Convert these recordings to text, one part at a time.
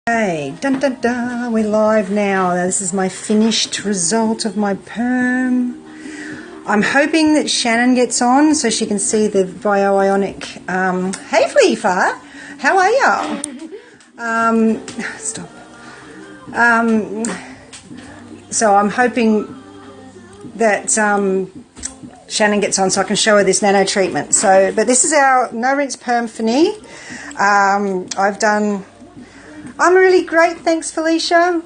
Hey, dun dun dun, we're live now. This is my finished result of my perm. I'm hoping that Shannon gets on so she can see the Bioionic. Hey Fleefa, how are you? Stop. So I'm hoping that Shannon gets on so I can show her this nano treatment. But this is our no rinse perm for knee. I'm really great, thanks Felicia.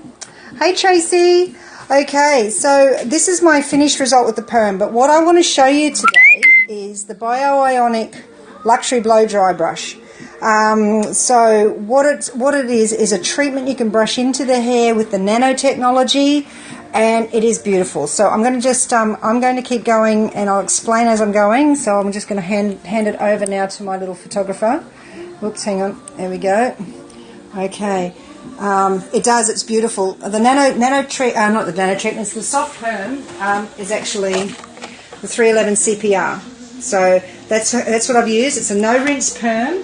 Hey Tracy. Okay, so this is my finished result with the perm, but what I want to show you today is the Bioionic Luxury Blow Dry Brush. So what it is a treatment you can brush into the hair with the nanotechnology, and it is beautiful. So I'm going to just I'm going to keep going and I'll explain as I'm going. So I'm just going to hand it over now to my little photographer. Whoops, hang on. There we go. Okay, it's beautiful. The not the nano treatments, the soft perm is actually the 311 CPR. So that's what I've used. It's a no rinse perm.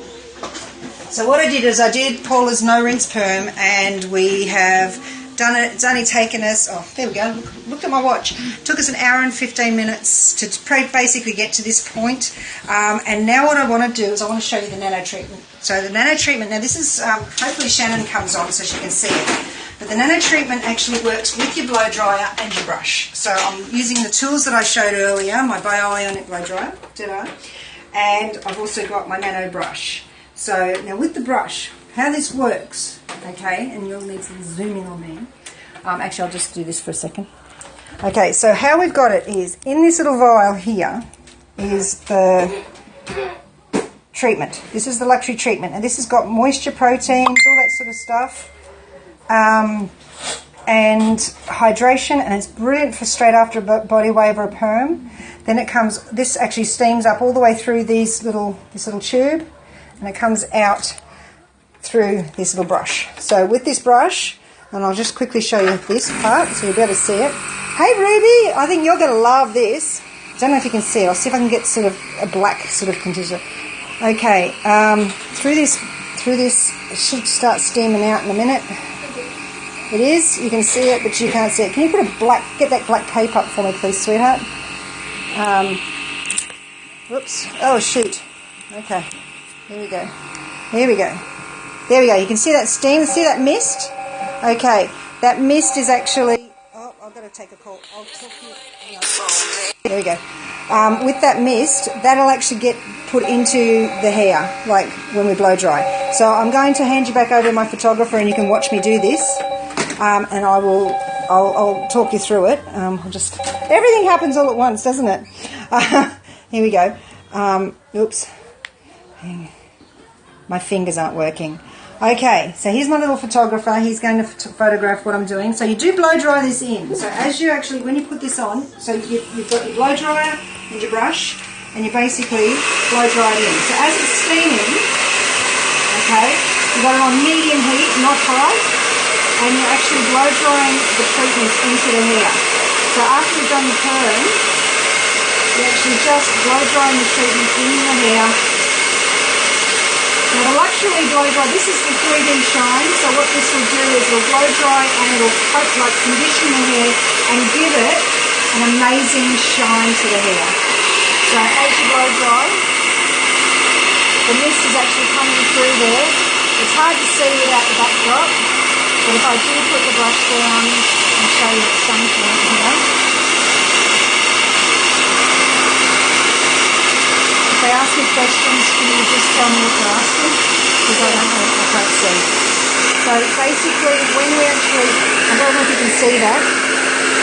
So what I did is I did Paula's no rinse perm, and we have done it. It's only taken us, oh there we go, look at my watch. It took us an hour and 15 minutes to basically get to this point. And now what I want to do is I want to show you the nano treatment. So the nano treatment, now this is, hopefully Shannon comes on so she can see it. But the nano treatment actually works with your blow dryer and your brush. So I'm using the tools that I showed earlier, my Bioionic blow dryer, and I've also got my nano brush. So now with the brush, how this works, okay, and you'll need to zoom in on me. Actually, I'll just do this for a second. Okay, so how we've got it is, in this little vial here is the treatment. This is the luxury treatment, and this has got moisture proteins, all that sort of stuff, and hydration, and it's brilliant for straight after a body wave or a perm. Then it comes, this actually steams up all the way through this little tube, and it comes out through this little brush. So with this brush, and I'll just quickly show you this part so you'll be able to see it. Hey Ruby, I think you're going to love this. I don't know if you can see it. I'll see if I can get sort of a black sort of condition. Okay, through this, it should start steaming out in a minute. It is, you can see it, but you can't see it. Can you get that black cape up for me, please, sweetheart? Whoops, oh shoot. Okay, here we go. Here we go. There we go. You can see that steam. See that mist? Okay, that mist is actually. Oh, I've got to take a call. I'll talk to you. There we go. With that mist, that'll actually get put into the hair, like when we blow dry. So I'm going to hand you back over to my photographer, and you can watch me do this. And I'll talk you through it. Everything happens all at once, doesn't it? Here we go. Oops. My fingers aren't working. Okay, so here's my little photographer. He's going to photograph what I'm doing. So you do blow dry this in. So as you actually, when you put this on, so you've got your blow dryer and your brush, and you basically blow dry it in. So as it's steaming, okay, you've got it on medium heat, not high, and you're actually blow drying the treatments into the hair. So after you've done the perm, you're actually just blow drying the treatment in the hair. Now the luxury blow dry, this is the 3D shine, so what this will do is it'll blow dry and it'll condition the hair and give it an amazing shine to the hair. So as you blow dry, the mist is actually coming through there. It's hard to see without the backdrop, but if I do put the brush down and show you at some point here. If they ask me questions, can you just tell me what to ask them? Because I don't know, I can't see. So basically, when we actually, I don't know if you can see that.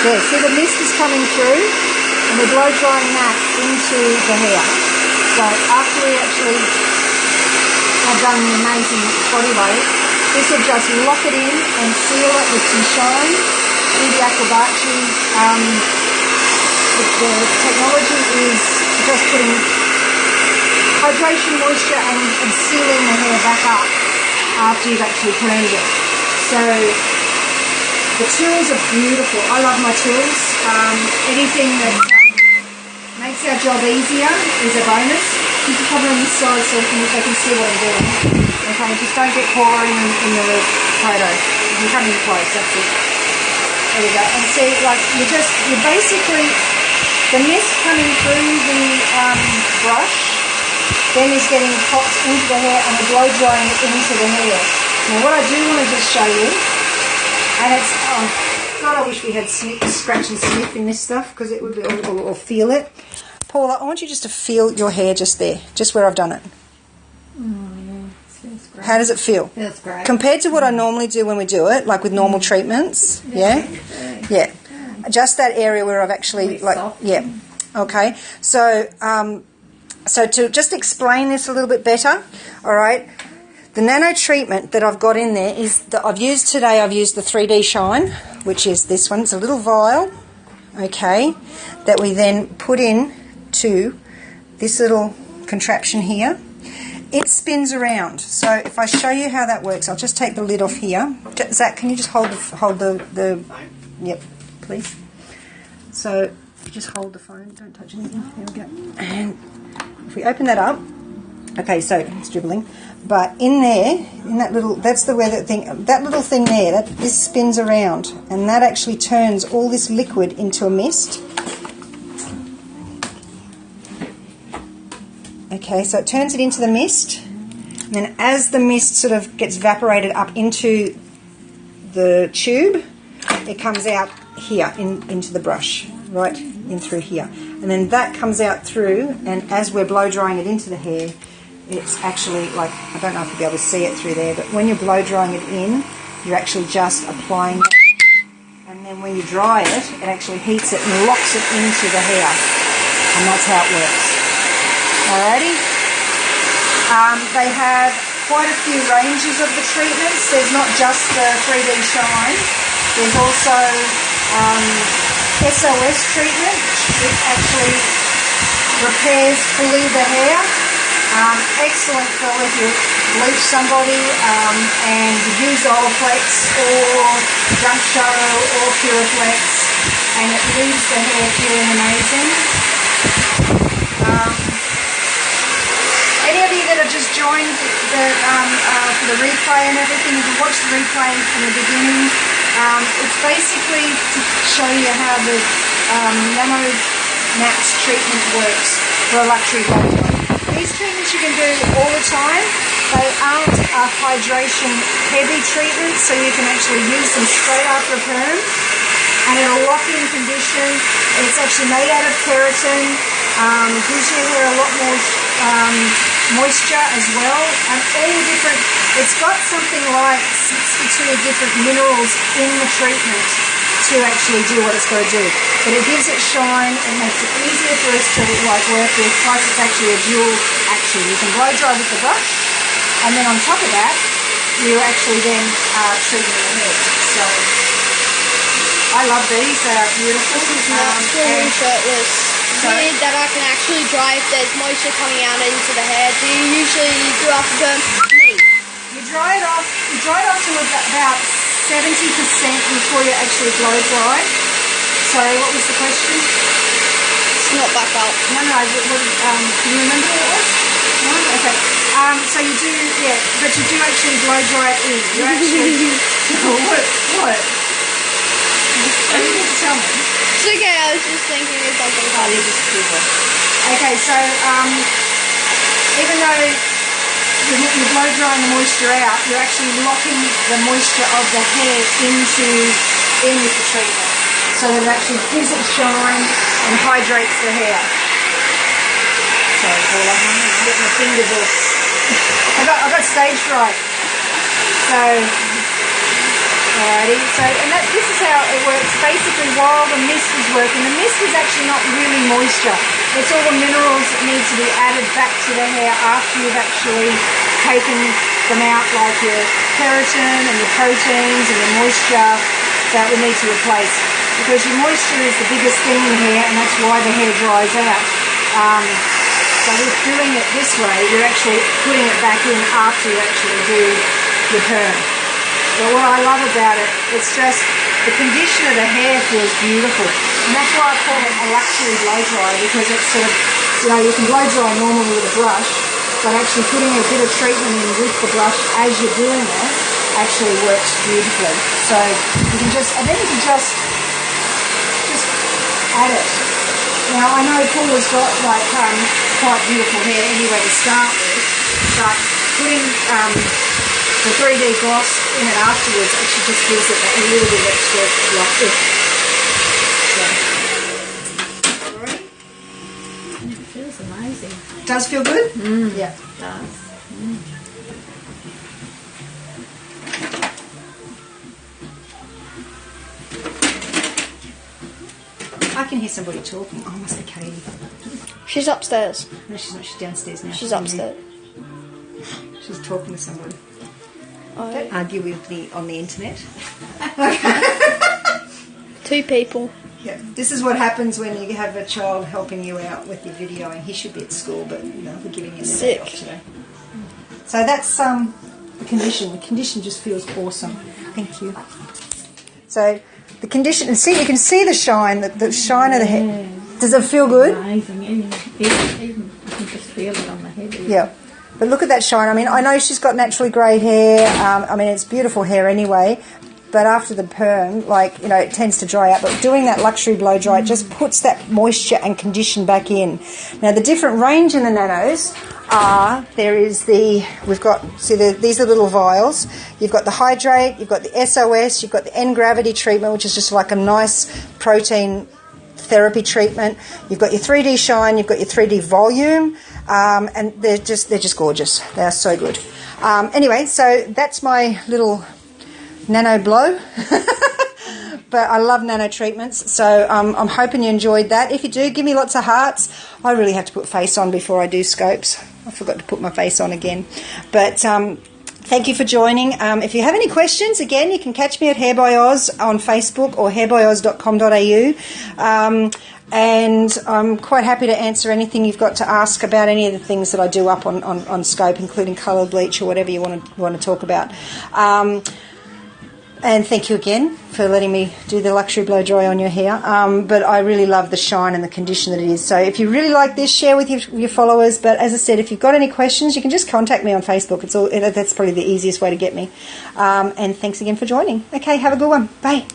There, see the mist is coming through, and we're blow drying that into the hair. So after we actually have done an amazing body wave, this will just lock it in and seal it with some shine. Through the Aquabachi, the technology is just putting hydration, moisture, and sealing the hair back up after you've actually permed it. So the tools are beautiful. I love my tools. Anything that makes our job easier is a bonus. Keep the cover on this side so they can see what I'm doing. Okay, just don't get caught in the photo. You can come in close, that's it. There we go. And see, like, you basically, the mist coming through the brush then is getting popped into the hair and we're blow drying it into the hair. Now what I do want to just show you, and it's, oh, God, I wish we had scratch and sniff in this stuff because it would be, or feel it. Paula, I want you just to feel your hair just there, just where I've done it. Feels great. How does it feel? Feels great. Compared to what I normally do when we do it, like with normal treatments, yeah? Yeah. Just that area where I've actually, like, soft. yeah. Okay. So, so to just explain this a little bit better, all right, the nano treatment that I've got in there is that I've used the 3D Shine, which is this one. It's a little vial, okay, that we then put in to this little contraption here. It spins around. So if I show you how that works, I'll just take the lid off here. Zach, can you just hold the yep, please. So just hold the phone, don't touch anything. There we go. And if we open that up, okay, so it's dribbling, but in there, in that little, that's the where that little thing there, this spins around, and that actually turns all this liquid into a mist. Okay, so it turns it into the mist, and then as the mist sort of gets evaporated up into the tube, it comes out here into the brush, right in through here, and then that comes out through, and as we're blow drying it into the hair, it's actually like, I don't know if you'll be able to see it through there, but when you're blow drying it in, you're actually just applying it, and then when you dry it, it actually heats it and locks it into the hair, and that's how it works. Alrighty. They have quite a few ranges of the treatments. There's not just the 3D Shine. There's also SOS treatment, which actually repairs fully the hair. Excellent for if you bleach somebody and use Olaplex or Jump Show or Puriflex, and it leaves the hair feeling amazing. Any of you that have just joined for the replay and everything, you can watch the replay from the beginning. It's basically to show you how the Nano Naps treatment works for a luxury blow dry. These treatments you can do all the time. They aren't a hydration heavy treatment, so you can actually use them straight after a perm, and it'll lock in condition. It's actually made out of keratin, gives your hair a lot more moisture as well, and all different, it's got something like 62 different minerals in the treatment to actually do what it's got to do. But it gives it shine, it makes it easier for us to like work with, plus it's actually a dual action. You can blow dry with the brush, and then on top of that, you actually then treat your hair. So I love these, they're beautiful. This is not fully shirtless. Sorry? That I can actually dry if there's moisture coming out into the hair. Do you usually do after perm? Me. You dry it off to about 70% before you actually blow dry. Sorry, what was the question? It's not back up. No, can you remember what it was? No? Okay. So you do, yeah, but you do actually blow dry it in. You actually, what? You need to tell me. It's okay, I was just thinking of something funny. Okay, so even though you're blow drying the moisture out, you're actually locking the moisture of the hair in with the treatment, so that it actually gives it shine and hydrates the hair. Sorry, Paula, I'm getting my fingers off. I got stage fright. So, alrighty. So, and this is how it works. Basically, while the mist is working, the mist is actually not really moisture. It's all the minerals that need to be added back to the hair after you've actually taken them out, like your keratin and your proteins and your moisture that we need to replace. Because your moisture is the biggest thing in hair, and that's why the hair dries out. So with doing it this way, you're actually putting it back in after you actually do your perm. But what I love about it, it's just the condition of the hair feels beautiful. And that's why I call it a luxury blow dry, because it's sort of, you know, you can blow dry normally with a brush, but actually putting a bit of treatment in with the brush as you're doing it actually works beautifully. So you can just, and then you can just add it. Now I know Paula's got like quite beautiful hair anyway to start with, but putting the 3D gloss in it afterwards actually just gives it a little bit extra like this. It feels amazing. Does feel good? Yeah. It does. I can hear somebody talking. Oh, must be Katie. She's upstairs. No, she's not. She's downstairs now. She's upstairs. She's talking to somebody. Oh. Don't argue with me on the internet. 2 people. Yeah. This is what happens when you have a child helping you out with your videoing. He should be at school, but we're giving him a day off today. So that's the condition. The condition just feels awesome. Thank you. So the condition, and see, you can see the shine, the shine of the hair. Does it feel good? Amazing. Even I can just feel it on my head. Yeah. But look at that shine. I mean, I know she's got naturally grey hair. I mean, it's beautiful hair anyway. But after the perm, like, you know, it tends to dry out. But doing that luxury blow dry, it just puts that moisture and condition back in. Now, the different range in the nanos are, we've got, see, these are little vials. You've got the hydrate, you've got the SOS, you've got the N-gravity treatment, which is just like a nice protein therapy treatment. You've got your 3D shine, you've got your 3D volume, and they're just gorgeous. They are so good. Anyway, so that's my little nano blow. But I love nano treatments, so I'm hoping you enjoyed that. If you do, give me lots of hearts. I really have to put face on before I do scopes. I forgot to put my face on again. But thank you for joining. If you have any questions, again, you can catch me at Hair by Oz on Facebook or hairbyoz.com.au. And I'm quite happy to answer anything you've got to ask about any of the things that I do up on Scope, including colour bleach or whatever you want to talk about. And thank you again for letting me do the luxury blow dry on your hair. But I really love the shine and the condition that it is. So if you really like this, share with your followers. But as I said, if you've got any questions, you can just contact me on Facebook. That's probably the easiest way to get me. And thanks again for joining. Okay, have a good one. Bye.